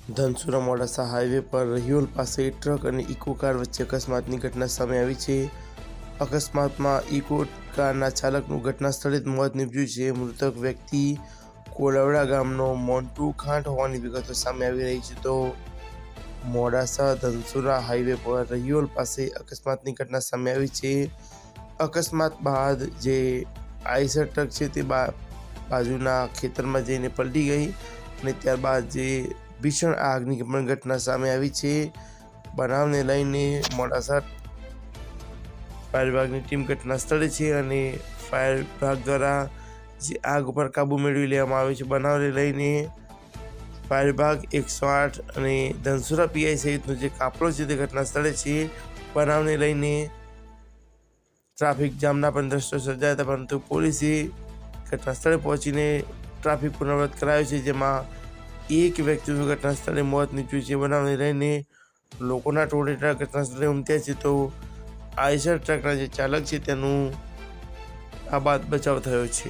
Dhansura Modasa highway પર રહિયોલ પાસે truck અને ઇકો કાર વચ્ચે અકસ્માતની ઘટના સામે આવી છે। અકસ્માતમાં ઇકો કારના ચાલકનું ઘટના સ્થળે જ મોત નીપજ્યું છે। મૃતક વ્યક્તિ કોલવડા ગામનો મોન્ટુ ખાંટ હોવાની વિગતો સામે આવી રહી છે। તો મોડાસા ધનસુરા હાઈવે પર રહિયોલ પાસે અકસ્માતની ઘટના સામે આવી છે। અકસ્માત બાદ જે આઈસર ટ્રક છે તે બાજુના ખેતરમાં જઈને પલટી ગઈ અને ત્યારબાદ જે ભીષણ આગની પણ ઘટના સામે આવી છે। બનાવને લઈને મોડાસા ફાયર વિભાગની ટીમ ઘટના સ્થળે છે અને ફાયર વિભાગ દ્વારા જે આગ ઉપર કાબૂ મેળવી લેવામાં આવ્યો છે। બનાવને લઈને ફાયર વિભાગ 108 અને ધનસુરા પીઆઈ સહિતનો જે કાફલો છે તે ઘટના સ્થળે છે। બનાવને લઈને ટ્રાફિક જામના પણ દ્રશ્યો સર્જાયા હતા, પરંતુ પોલીસે ઘટના સ્થળે પહોંચીને ટ્રાફિક પુનરાવર્ત કરાયો છે, જેમાં એક વ્યક્તિનું ઘટના સ્થળે મોત નીપજ્યું છે। બનાવને લઈને લોકોના ટોળેટા ઘટના સ્થળે ઉમટ્યા છે, તો આઈસર ટ્રકના જે ચાલક છે તેનું આ બાદ બચાવ થયો છે।